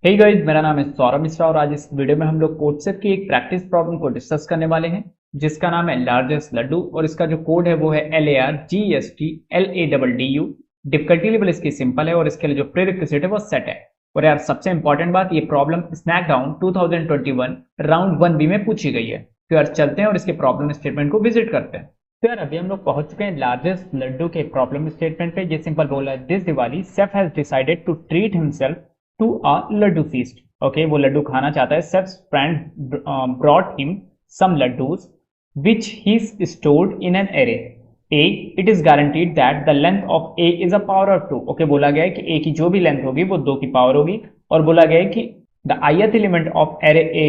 Hey guys, मेरा नाम है सौरभ मिश्रा और आज इस वीडियो में हम लोग कोडसेट की एक प्रैक्टिस प्रॉब्लम को डिस्कस करने वाले हैं जिसका नाम है लार्जेस्ट लड्डू और इसका जो कोड है वो है LARGEST LADDU। डिफिकल्टी लेवल इसकी सिंपल है और इसके लिए जो प्रीरिक्विजिट है वो सेट है। और यार सबसे इंपॉर्टेंट बात, ये problem snack down 2021 round 1B में पूछी गई है। तो यार चलते हैं और इसके प्रॉब्लम स्टेटमेंट को विजिट करते हैं। तो यार अभी हम लोग पहुंच चुके हैं लार्जेस्ट लड्डू के प्रॉब्लम स्टेटमेंट पे। ये सिंपल बोला है, this Diwali chef has decided to treat himself to a laddu feast. Okay, वो लड्डू खाना चाहता है। Chef's friend brought him some laddus which he stored in an array a। it is guaranteed that the length of a is a power of 2। Okay, बोला गया है कि a की जो भी लेंथ होगी वो 2 की पावर होगी और बोला गया है कि the ith element of array a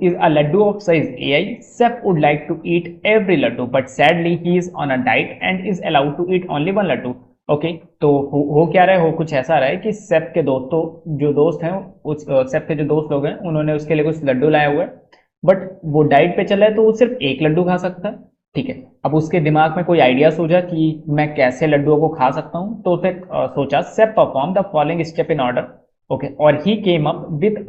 is a laddu of size ai। Seth would like to eat every laddu but sadly he is on a diet and is allowed to eat only one laddu। Okay, तो हो क्या रहा है, हो कुछ ऐसा रहा है कि सेफ के दोस्तों जो दोस्त हैं उस सेफ के जो दोस्त लोग हैं उन्होंने उसके लिए कुछ लड्डू लाया हुआ है बट वो डाइट पे चला है तो वो सिर्फ एक लड्डू खा सकता है। ठीक है, अब उसके दिमाग में कोई आइडिया सूझा कि मैं कैसे लड्डुओं को खा सकता हूँ, तो उसने सोचा chef perform the following step in order. Okay, और he came up with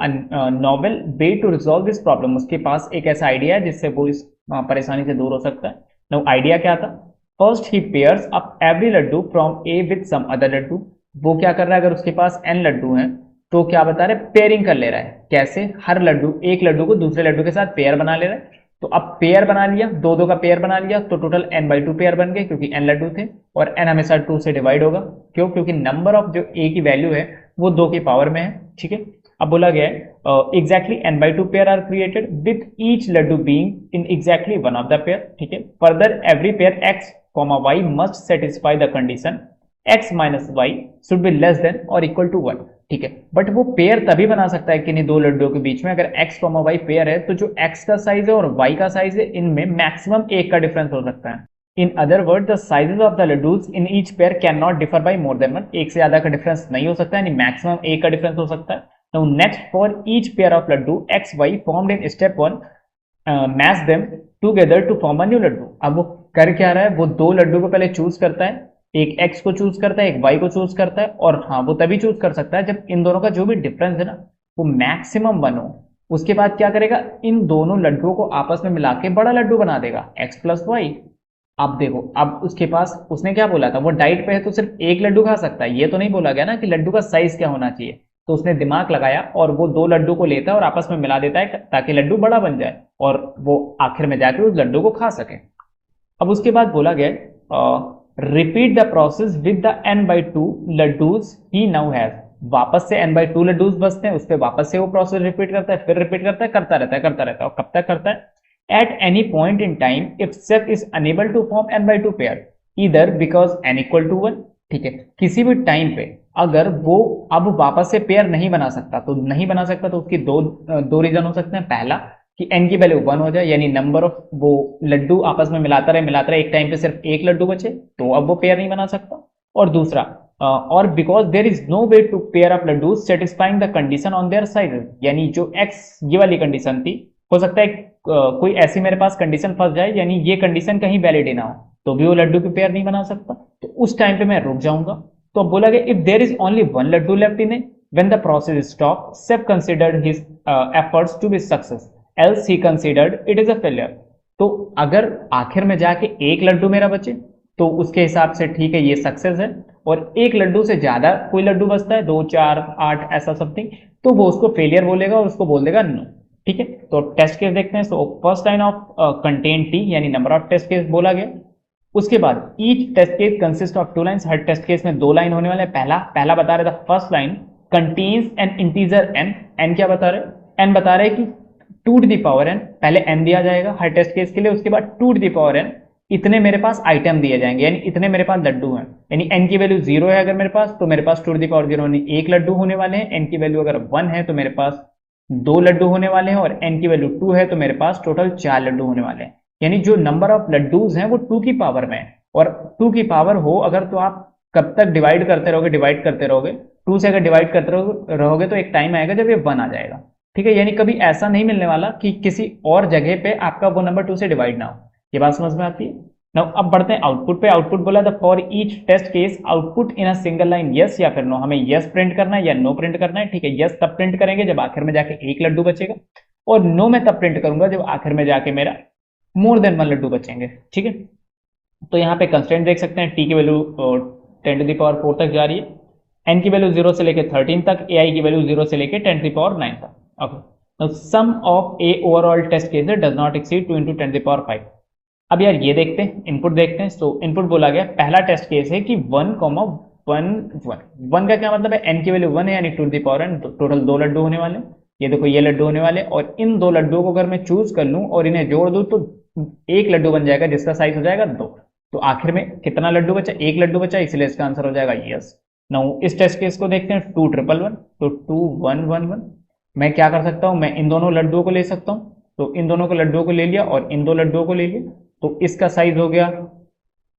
novel way to resolve this problem. उसके पास एक ऐसा आइडिया है जिससे वो इस परेशानी से दूर हो सकता है। नो, आइडिया क्या था? फर्स्ट ही pairs up every laddu from A with some other laddu. वो क्या कर रहा है, अगर उसके पास n लड्डू हैं तो क्या बता रहे, पेयरिंग कर ले रहा है। कैसे? हर लड्डू, एक लड्डू को दूसरे लड्डू के साथ पेयर बना ले रहा है। तो अब पेयर बना लिया, दो दो का पेयर बना लिया तो टोटल n/2 पेयर बन गए क्योंकि n लड्डू थे और n हमेशा 2 से डिवाइड होगा। क्यों? क्योंकि नंबर ऑफ जो a की वैल्यू है वो 2 की पावर में है। ठीक है, अब बोला गया है exactly n/2 pair are created with each laddu being in exactly one of the pair. ठीक है, further every pair x, y must satisfy the condition x minus y should be less than or equal to 1। ठीक है, but वो pair तभी बना सकता है कि नहीं दो लड्डुओं के बीच में अगर x, y पेयर है तो जो x का साइज है और y का साइज है इनमें मैक्सिमम 1 का डिफरेंस हो सकता है। In other word, the sizes of the laddoos in each pair can not differ by more than 1। एक से ज्यादा का डिफरेंस नहीं हो सकता, यानी मैक्सिमम 1 का डिफरेंस हो सकता है। Now next, for each pair of laddu x, y formed in step 1 match them together to form a new laddu. अब वो कर क्या रहा है, वो दो लड्डू को पहले चूज करता है, एक x को चूज करता है, एक y को चूज करता है। और हाँ, वो तभी चूज कर सकता है जब इन दोनों का जो भी डिफरेंस है ना वो मैक्सिमम 1 हो। उसके बाद क्या करेगा, इन दोनों लड्डुओं को आपस में मिला के बड़ा लड्डू बना देगा x प्लस वाई। अब देखो, अब उसके पास उसने क्या बोला था, वो डाइट पे है तो सिर्फ एक लड्डू खा सकता है। ये तो नहीं बोला गया ना कि लड्डू का साइज क्या होना चाहिए। तो उसने दिमाग लगाया और वो दो लड्डू को लेता है और आपस में मिला देता है ताकि लड्डू बड़ा बन जाए और वो आखिर में जाकर उस लड्डू को खा सके। अब उसके बाद बोला गया repeat the process with the n/2 laddoos he now has. वापस से n/2 लड्डूज बचते हैं, उस पर वापस से वो प्रोसेस रिपीट करता है, फिर रिपीट करता है, करता रहता है। और कब तक करता है? At any point in time, if Seth is unable to form n/2 pair, either because n equal to 1। ठीक है, किसी भी टाइम पे अगर वो अब वापस से पेयर नहीं बना सकता तो उसकी दो रीजन हो सकते हैं। पहला कि n की वैल्यू 1 हो जाए, यानी नंबर ऑफ वो लड्डू आपस में मिलाता रहे, एक टाइम पे सिर्फ एक लड्डू बचे तो अब वो पेयर नहीं बना सकता। और दूसरा, और because there is no way to pair up laddu satisfying the condition on their sizes, यानी जो x ये वाली कंडीशन थी, हो सकता है कोई ऐसी मेरे पास कंडीशन फंस जाए, यानी ये कंडीशन कहीं वैलिड ना हो तो भी वो लड्डू की पेयर नहीं बना सकता। तो उस टाइम पे मैं रुक जाऊंगा। तो अब बोला गया if there is only one laddu left in A when the process stop, chef considered his efforts to be success else he considered it is a failure. तो अगर आखिर में जाके एक लड्डू मेरा बचे तो उसके हिसाब से ठीक है, ये सक्सेस है। और एक लड्डू से ज्यादा कोई लड्डू बचता है, 2, 4, 8 ऐसा समथिंग, तो वो उसको फेलियर बोलेगा और उसको बोल देगा नो। ठीक है, तो टेस्ट केस देखते हैं। So first line of contain T, यानी नंबर ऑफ टेस्ट केस बोला गया। उसके बाद each test case consist of 2 lines. हर टेस्ट केस में 2 लाइन होने वाले। पहला बता रहे थे first line contains an integer n क्या बता रहे, n बता रहे कि 2 to the power n, पहले n दिया जाएगा हर टेस्ट केस के लिए। उसके बाद 2 to the power n इतने मेरे पास आइटम दिए जाएंगे, यानी इतने मेरे पास लड्डू हैं। यानी n की वैल्यू 0 है अगर मेरे पास तो मेरे पास 2 to the power 0 यानी एक लड्डू होने वाले हैं। n की वैल्यू अगर 1 है तो मेरे पास 2 लड्डू होने वाले हैं और n की वैल्यू 2 है तो मेरे पास टोटल 4 लड्डू होने वाले हैं। यानी जो नंबर ऑफ लड्डूज हैं वो 2 की पावर में है। और 2 की पावर हो अगर तो आप कब तक डिवाइड करते रहोगे 2 से अगर डिवाइड करते रहोगे तो एक टाइम आएगा जब ये 1 आ जाएगा। ठीक है, यानी कभी ऐसा नहीं मिलने वाला कि किसी और जगह पे आपका वो नंबर 2 से डिवाइड ना हो। ये बात समझ में आती है? नाउ अब बढ़ते हैं आउटपुट पे। आउटपुट बोला था for each test case output in a single line yes या फिर नो। हमें यस प्रिंट करना है या नो प्रिंट करना है। ठीक है, यस तब प्रिंट करेंगे जब आखिर में जाके एक लड्डू बचेगा, और नो में तब प्रिंट करूंगा जब आखिर में जाके मेरा मोर देन वन लड्डू बचेंगे। ठीक है, तो यहाँ पे कंस्टेंट देख सकते हैं, टी की वैल्यू 10⁴ तक जा रही है, एन की वैल्यू 0 से लेकर 13 तक, ए आई की वैल्यू 0 से लेकर 10⁹ तक। Okay, sum of A overall test cases does not exceed 2 × 10⁵। अब यार ये देखते हैं, इनपुट देखते हैं। सो इनपुट बोला गया पहला टेस्ट केस है कि 1,1,1 का क्या मतलब है, एन की वैल्यू 1 है यानी to the power N, total 2 laddu होने वाले। ये देखो ये लड्डू होने वाले, और इन 2 लड्डुओं को अगर मैं चूज कर लूं और इन्हें जोड़ दूं तो एक लड्डू बन जाएगा जिसका साइज हो जाएगा 2। तो आखिर में कितना लड्डू बचा, एक लड्डू बचा, इसलिए इसका आंसर हो जाएगा यस। नाउ इस टेस्ट केस को देखते हैं, 2,111, तो 2,111। मैं क्या कर सकता हूं, मैं इन दोनों लड्डुओं को ले सकता हूं। तो इन दोनों को लड्डुओं को ले लिया और इन 2 लड्डुओं को ले लिया, तो इसका साइज हो गया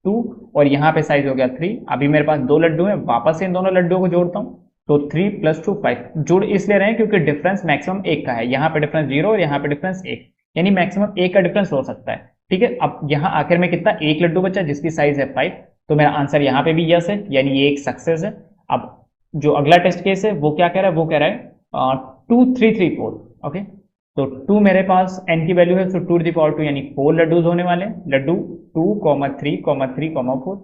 2 और यहाँ पे साइज हो गया 3। अभी मेरे पास 2 लड्डू हैं, वापस से इन दोनों लड्डुओं को जोड़ता हूँ, तो 3 + 2 5। जुड़ इसलिए रहे हैं क्योंकि डिफरेंस मैक्सिमम 1 का है। यहाँ पे डिफरेंस 0 और यहाँ पे डिफरेंस 1, यानी मैक्सिमम 1 का डिफरेंस हो सकता है। ठीक है, अब यहाँ आखिर में कितना, एक लड्डू बचा जिसकी साइज है 5, तो मेरा आंसर यहाँ पे भी यस है, यानी ये एक सक्सेस है। अब जो अगला टेस्ट केस है वो क्या कह रहा है, वो कह रहा है 2 3 3 4। ओके, तो 2 मेरे पास n की वैल्यू है, तो 2⁴ यानी 4 लड्डूज होने वाले, लड्डू 2, 3, 3, 4।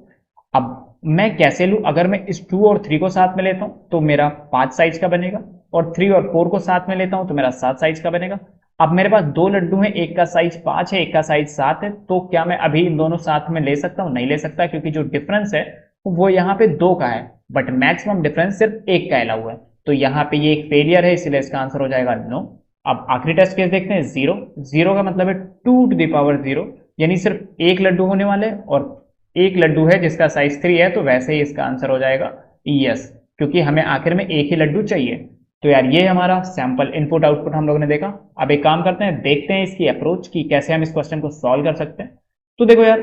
अब मैं कैसे लूं, अगर मैं इस 2 और 3 को साथ में लेता हूं तो मेरा 5 साइज का बनेगा, और 3 और 4 को साथ में लेता हूं तो मेरा 7 साइज का बनेगा। अब मेरे पास 2 लड्डू हैं, एक का साइज 5 है, एक का साइज 7 है, तो क्या मैं अभी इन दोनों साथ में ले सकता हूं, नहीं ले सकता, क्योंकि जो डिफरेंस है वो यहाँ पे 2 का है, बट मैक्सिमम डिफरेंस सिर्फ 1 का अलाउ है। तो यहाँ पे ये एक फेलियर है, इसलिए इसका आंसर हो जाएगा नो। अब आखिरी टेस्ट केस देखते हैं, 0। 0 का मतलब है 2⁴, यानी सिर्फ एक लड्डू होने वाले, और एक लड्डू है जिसका साइज 3 है, तो वैसे ही इसका आंसर हो जाएगा यस, क्योंकि हमें आखिर में एक ही लड्डू चाहिए। तो यार ये हमारा सैंपल इनपुट आउटपुट हम लोगों ने देखा। अब एक काम करते हैं, देखते हैं इसकी अप्रोच की कैसे हम इस क्वेश्चन को सॉल्व कर सकते हैं। तो देखो यार,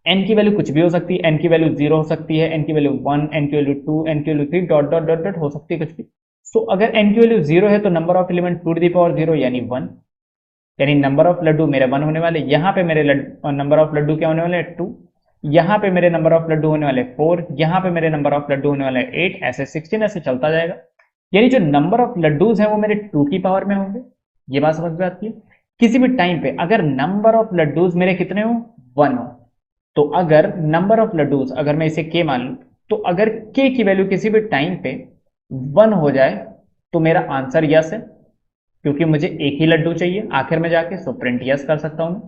n की वैल्यू कुछ भी हो सकती है, n की वैल्यू 0 हो सकती है, n की वैल्यू 1, n की वैल्यू 2, n की value 3 dot dot dot dot हो सकती है कुछ भी। सो अगर n की वैल्यू 0 है तो नंबर ऑफ एलिमेंट 2⁴ यानी 1, यानी नंबर ऑफ लड्डू मेरे 1 होने वाले। यहाँ पे मेरे नंबर ऑफ लड्डू क्या होने वाले, 2। यहाँ पे मेरे नंबर ऑफ लड्डू होने वाले 4, यहाँ पे मेरे नंबर ऑफ लड्डू होने वाले 8, ऐसे 16, ऐसे चलता जाएगा। यानी जो नंबर ऑफ लड्डूज हैं वो मेरे 2 की पावर में होंगे। ये बात समझ में आती है। किसी भी टाइम पे अगर नंबर ऑफ लड्डूज मेरे कितने हो, 1 हो, तो अगर नंबर ऑफ लड्डूज, अगर मैं इसे k मान लूं, तो अगर k की वैल्यू किसी भी टाइम पे 1 हो जाए तो मेरा आंसर यस है, क्योंकि मुझे एक ही लड्डू चाहिए आखिर में जाके, सो प्रिंट यस कर सकता हूं।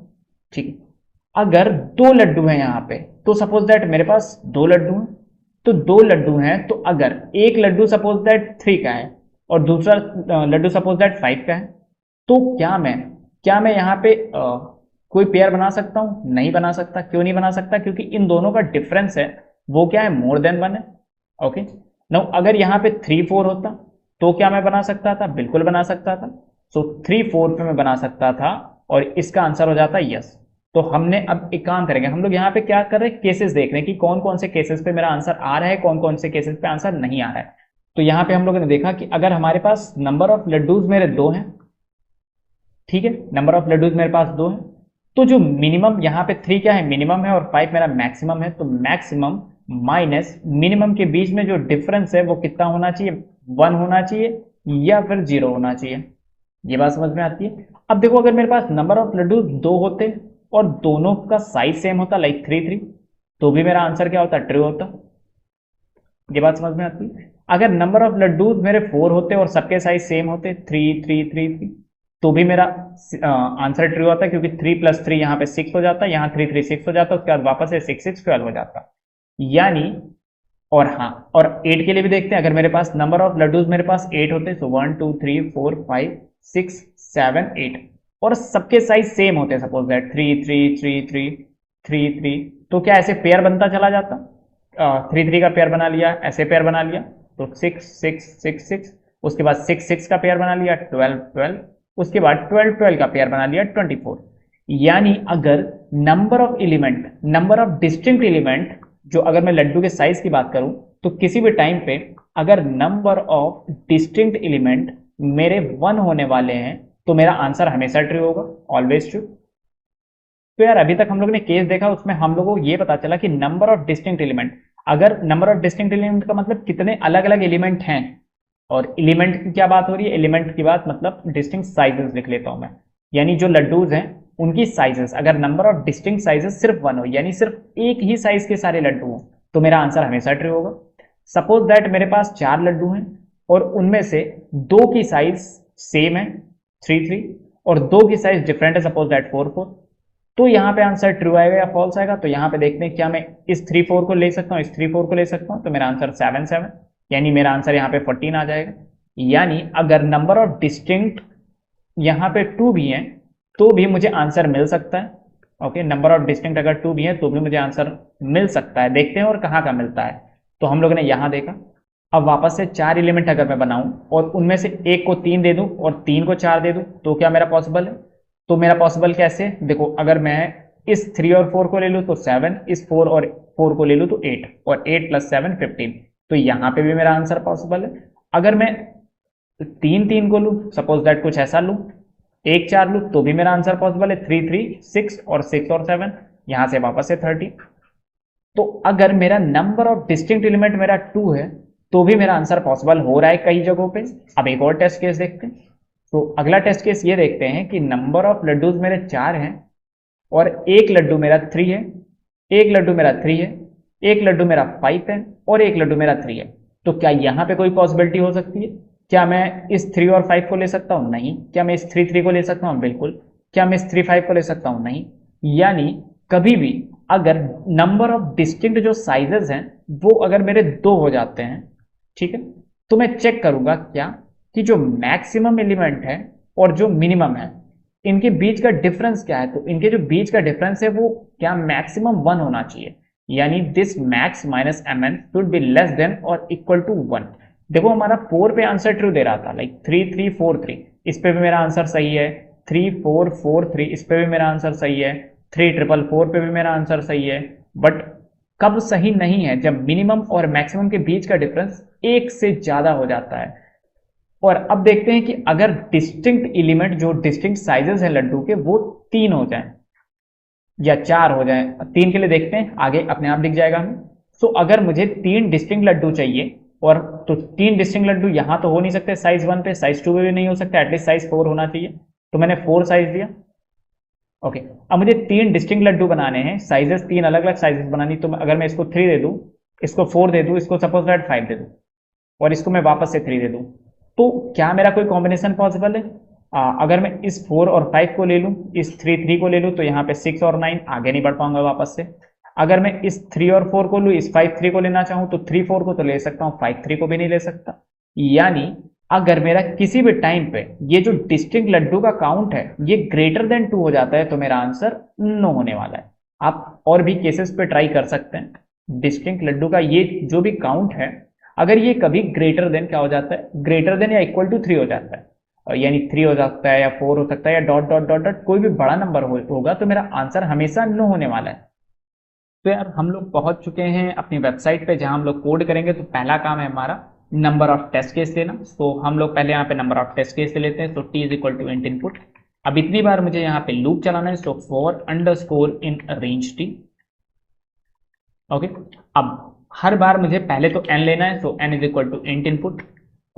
ठीक है, अगर 2 लड्डू हैं यहां पे, तो सपोज दैट मेरे पास 2 लड्डू हैं, तो 2 लड्डू हैं, तो अगर एक लड्डू सपोज दैट 3 का है और दूसरा लड्डू सपोज दैट 5 का है, तो क्या मैं यहाँ पे कोई पेयर बना सकता हूं, नहीं बना सकता। क्यों नहीं बना सकता, क्योंकि इन दोनों का डिफरेंस है वो क्या है, मोर देन 1 है। ओके, नाउ अगर यहाँ पे 3 4 होता तो क्या मैं बना सकता था, बिल्कुल बना सकता था। सो 3 4 पे मैं बना सकता था, और इसका आंसर हो जाता यस। तो हमने अब एक काम करेंगे, हम लोग यहाँ पे क्या कर रहे हैं, केसेस देख रहे हैं कि कौन कौन से केसेस पे मेरा आंसर आ रहा है, कौन कौन से केसेस पे आंसर नहीं आ रहा है। तो यहाँ पे हम लोगों ने देखा कि अगर हमारे पास नंबर ऑफ लड्डूज मेरे 2 हैं, ठीक है, नंबर ऑफ लड्डूज मेरे पास 2 हैं, तो जो मिनिमम यहाँ पे 3 क्या है, मिनिमम है, और 5 मेरा मैक्सिमम है, तो मैक्सिमम माइनस मिनिमम के बीच में जो डिफरेंस है वो कितना होना चाहिए, 1 होना चाहिए या फिर 0 होना चाहिए। ये बात समझ में आती है। अब देखो, अगर मेरे पास नंबर ऑफ लड्डू 2 होते और दोनों का साइज सेम होता, लाइक 3 3, तो भी मेरा आंसर क्या होता, ट्रू होता। ये बात समझ में आती है। अगर नंबर ऑफ लड्डू मेरे 4 होते और सबके साइज सेम होते, 3 3 3 3, तो भी मेरा आंसर ट्रू होता, क्योंकि 3 + 3 यहाँ पे 6 हो जाता, यहाँ 3 3 6 हो जाता, उसके बाद वापस से 6 6 12 हो जाता, यानी। और हाँ, और 8 के लिए भी देखते हैं, अगर मेरे पास नंबर ऑफ लड्डूज मेरे पास 8 होते, सो 1 2 3 4 5 6 7 8, और सबके साइज सेम होते, सपोज दैट 3 3 3 3 3 3, तो क्या ऐसे पेयर बनता चला जाता, 3 3 का पेयर बना लिया, ऐसे पेयर बना लिया, तो 6 6 6 6, उसके बाद 6 6 का पेयर बना लिया, 12 12, उसके बाद 12 12 का पेयर बना लिया, 24। यानी अगर number of element, number of distinct element, जो अगर मैं लड्डू के साइज की बात करूं, तो किसी भी टाइम पे अगर नंबर ऑफ डिस्टिंक्ट एलिमेंट मेरे 1 होने वाले हैं, तो मेरा आंसर हमेशा ट्रू होगा, ऑलवेज ट्रू। तो यार अभी तक हम लोग ने केस देखा, उसमें हम लोगों को ये पता चला कि नंबर ऑफ डिस्टिंक्ट एलिमेंट, अगर नंबर ऑफ डिस्टिंक्ट एलिमेंट का मतलब कितने अलग अलग एलिमेंट हैं, और एलिमेंट की क्या बात हो रही है, एलिमेंट की बात मतलब डिस्टिंक्ट साइजेस लिख लेता हूं मैं, यानी जो लड्डूज हैं उनकी साइजेस, अगर नंबर ऑफ डिस्टिंक्ट साइजेस सिर्फ वन हो, यानी सिर्फ एक ही साइज के सारे लड्डू हो, तो मेरा आंसर हमेशा ट्रू होगा। सपोज दैट मेरे पास 4 लड्डू हैं और उनमें से 2 की साइज सेम है 3 3, और 2 की साइज डिफरेंट है, सपोज दैट 4 4, तो यहाँ पे आंसर ट्रू आएगा या फॉल्स आएगा। तो यहाँ पे देखते हैं क्या मैं इस 3 4 को ले सकता हूँ, इस 3 4 को ले सकता हूँ, तो मेरा आंसर 7 7, यानी मेरा आंसर यहाँ पे 14 आ जाएगा। यानी अगर नंबर ऑफ डिस्टिंक्ट यहाँ पे 2 भी हैं तो भी मुझे आंसर मिल सकता है। ओके, नंबर ऑफ डिस्टिंक्ट अगर 2 भी है तो भी मुझे आंसर मिल सकता है। देखते हैं और कहाँ का मिलता है। तो हम लोग ने यहाँ देखा। अब वापस से 4 एलिमेंट अगर मैं बनाऊं और उनमें से एक को 3 दे दूं और 3 को 4 दे दूं, तो क्या मेरा पॉसिबल है? तो मेरा पॉसिबल कैसे? देखो, अगर मैं इस 3 और 4 को ले लूं तो 7, इस 4 और 4 को ले लूं तो 8, और 8 + 7 15, तो यहाँ पे भी मेरा आंसर पॉसिबल है। अगर मैं 3 3 को लूं, सपोज दैट कुछ ऐसा लूं, 1 4 लूं, तो भी मेरा आंसर पॉसिबल है। 3 3 6, और 6 और 7, यहां से वापस से 30। तो अगर मेरा नंबर ऑफ डिस्टिंक्ट एलिमेंट मेरा 2 है तो भी मेरा आंसर पॉसिबल हो रहा है कई जगहों पे। अब एक और टेस्ट केस देखते हैं। तो अगला टेस्ट केस ये देखते हैं कि नंबर ऑफ लड्डूज मेरे 4 हैं और एक लड्डू मेरा 3 है, एक लड्डू मेरा 3 है, एक लड्डू मेरा 5 है, और एक लड्डू मेरा 3 है। तो क्या यहां पे कोई पॉसिबिलिटी हो सकती है? क्या मैं इस 3 और 5 को ले सकता हूं? नहीं। क्या मैं इस 3 3 को ले सकता हूं? बिल्कुल। क्या मैं इस 3 5 को ले सकता हूं? नहीं। यानी कभी भी अगर नंबर ऑफ डिस्टिंक्ट जो साइजेस हैं वो अगर मेरे 2 हो जाते हैं, ठीक है, तो मैं चेक करूंगा क्या कि जो मैक्सिमम एलिमेंट है और जो मिनिमम है इनके बीच का डिफरेंस क्या है। तो इनके जो बीच का डिफरेंस है वो क्या मैक्सिमम 1 होना चाहिए, यानी this max minus mn should be less than और इक्वल टू 1। देखो, हमारा 4 पे आंसर ट्रू दे रहा था, लाइक 3 3 4 3, इस पे भी मेरा आंसर सही है। 3 4 4 3, इस पे भी मेरा आंसर सही है। 3 4 4 पे भी मेरा आंसर सही है। बट कब सही नहीं है? जब मिनिमम और मैक्सिमम के बीच का डिफरेंस 1 से ज्यादा हो जाता है। और अब देखते हैं कि अगर डिस्टिंक्ट एलिमेंट जो डिस्टिंक्ट साइजेस हैं लड्डू के वो 3 हो जाएं या 4 हो जाएं। 3 के लिए देखते हैं, आगे अपने आप दिख जाएगा हमें। सो अगर मुझे 3 डिस्टिंक्ट लड्डू चाहिए, और तो 3 डिस्टिंक्ट लड्डू यहां तो हो नहीं सकते साइज 1 पे, साइज 2 पे भी नहीं हो सकता, एटलीस्ट साइज 4 होना चाहिए। तो मैंने 4 साइज दिया। ओके, अब मुझे 3 डिस्टिंक्ट लड्डू बनाने हैं, साइजेस 3 अलग अलग साइजेस बनानी। तो अगर मैं इसको 3 दे दूं, इसको 4 दे दूं, इसको सपोज दैट 5 दे दूं, और इसको मैं वापस से 3 दे दूं, तो क्या मेरा कोई कॉम्बिनेशन पॉसिबल है? अगर मैं इस 4 और 5 को ले लूं, इस 3 3 को ले लूं, तो यहाँ पे 6 और 9 आगे नहीं बढ़ पाऊंगा वापस से। अगर मैं इस 3 और 4 को लूं, इस 5 3 को लेना चाहूं, तो 3 4 को तो ले सकता हूं, 5 3 को भी नहीं ले सकता। यानी अगर मेरा किसी भी टाइम पे ये जो डिस्टिंक्ट लड्डू का काउंट है ये ग्रेटर देन 2 हो जाता है, तो मेरा आंसर नो होने वाला है। आप और भी केसेस पे ट्राई कर सकते हैं। डिस्टिंक्ट लड्डू का ये जो भी काउंट है, अगर ये कभी ग्रेटर देन क्या हो जाता है, ग्रेटर देन या इक्वल टू 3 हो जाता है, यानी 3 हो सकता है या 4 हो सकता है या डॉट डॉट डॉट डॉट कोई भी बड़ा नंबर होगा, तो मेरा आंसर हमेशा नो होने वाला है। तो यार हम लोग पहुंच चुके हैं अपनी वेबसाइट पे जहां हम लोग कोड करेंगे। तो पहला काम है हमारा नंबर ऑफ टेस्ट केस लेना। तो हम लोग पहले यहाँ पे नंबर ऑफ टेस्ट केस लेते हैं। तो t is equal to int input. अब इतनी बार मुझे यहाँ पे लूप चलाना है, so for underscore in range t। Okay, अब हर बार मुझे पहले तो n लेना है, so n is equal to int input,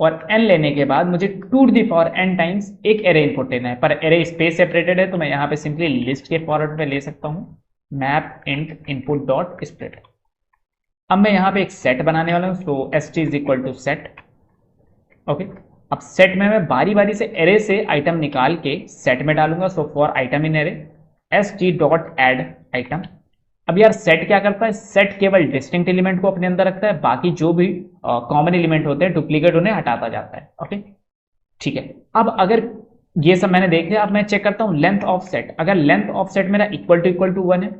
और n लेने के बाद मुझे 2n टाइम्स एक एरे इनपुट लेना है। पर एरे स्पेस सेपरेटेड है, तो मैं यहाँ पे सिंपली लिस्ट के फॉर्मेट में ले सकता हूँ, map int input dot split. अब मैं यहाँ पे एक सेट बनाने वाला हूँ, so st is equal to set. Okay, अब सेट में मैं बारी बारी से एरे से आइटम निकाल के सेट में डालूंगा। So for item in array st dot add item. अब यार सेट क्या करता है? सेट केवल डिस्टिंक्ट एलिमेंट को अपने अंदर रखता है, बाकी जो भी कॉमन एलिमेंट होते हैं डुप्लीकेट उन्हें हटाता जाता है। ओके, ठीक है। अब अगर ये सब मैंने देख लिया, अब मैं चेक करता हूं लेंथ ऑफ सेट। अगर लेंथ ऑफ सेट मेरा इक्वल टू 1 है,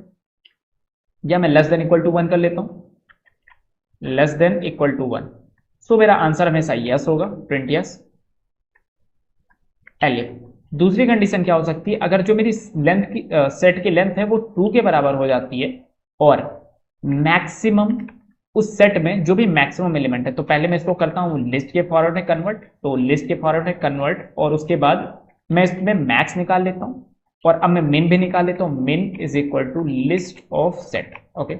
या मैं लेस देन इक्वल टू 1 कर लेता हूं, लेस देन इक्वल टू 1, सो मेरा आंसर हमेशा यस होगा, प्रिंट यस एलिफ। दूसरी कंडीशन क्या हो सकती है? अगर जो मेरी लेंथ की सेट की लेंथ है वो 2 के बराबर हो जाती है, और मैक्सिमम उस सेट में जो भी मैक्सिमम एलिमेंट है, तो पहले मैं इसको करता हूँ लिस्ट के फॉरवर्ड में कन्वर्ट। तो लिस्ट के फॉरवर्ड में कन्वर्ट, और उसके बाद मैं इसमें मैक्स निकाल लेता हूँ। और अब मैं मिन भी निकाले तो min is equal to list of set. Okay,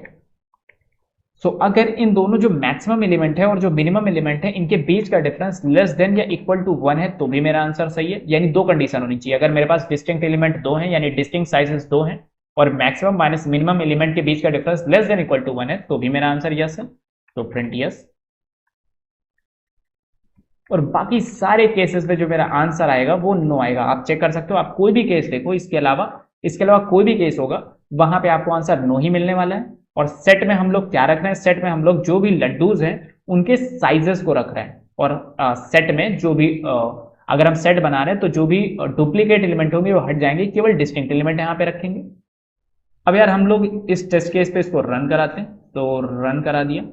so अगर इन दोनों जो मैक्सिमम एलिमेंट है और जो मिनिमम एलिमेंट है इनके बीच का डिफरेंस लेस देन या इक्वल टू 1 है तो भी मेरा आंसर सही है। यानी दो कंडीशन होनी चाहिए, अगर मेरे पास डिस्टिंक्ट एलिमेंट दो हैं यानी डिस्टिंक्ट साइजेस दो हैं और मैक्सिमम माइनस मिनिमम एलिमेंट के बीच का difference less than equal to 1 है तो भी मेरा आंसर यस है, तो प्रिंट यस। और बाकी सारे केसेस में जो मेरा आंसर आएगा वो नो आएगा। आप चेक कर सकते हो, आप कोई भी केस देखो, इसके अलावा कोई भी केस होगा वहां पे आपको आंसर नो ही मिलने वाला है। और सेट में हम लोग क्या रख रहे हैं, सेट में हम लोग जो भी लड्डूज हैं उनके साइजेस को रख रहे हैं। और सेट में जो भी अगर हम सेट बना रहे हैं तो जो भी डुप्लीकेट एलिमेंट होंगे वो हट जाएंगे, केवल डिस्टिंक्ट एलिमेंट यहाँ पे रखेंगे। अब यार हम लोग इस टेस्ट केस पे इसको रन कराते हैं, तो रन करा दिया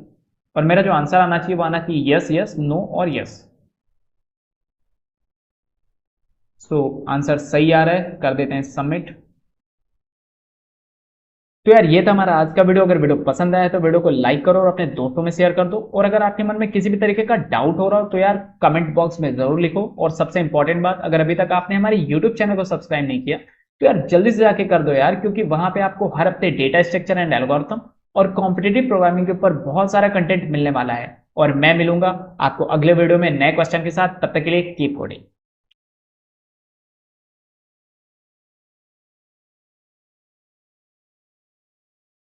और मेरा जो आंसर आना चाहिए वो आना चाहिए यस यस नो और यस। सो आंसर सही आ रहा है, कर देते हैं सबमिट। तो यार ये था हमारा आज का वीडियो। अगर वीडियो पसंद आया तो वीडियो को लाइक करो और अपने दोस्तों में शेयर कर दो। और अगर आपके मन में किसी भी तरीके का डाउट हो रहा हो तो यार कमेंट बॉक्स में जरूर लिखो। और सबसे इंपॉर्टेंट बात, अगर अभी तक आपने हमारे यूट्यूब चैनल को सब्सक्राइब नहीं किया तो यार जल्दी से जाके कर दो यार, क्योंकि वहां पे आपको हर हफ्ते डेटा स्ट्रक्चर एंड एल्गोरिथम और कॉम्पिटेटिव प्रोग्रामिंग के ऊपर बहुत सारा कंटेंट मिलने वाला है। और मैं मिलूंगा आपको अगले वीडियो में नए क्वेश्चन के साथ, तब तक के लिए कीप कोडिंग।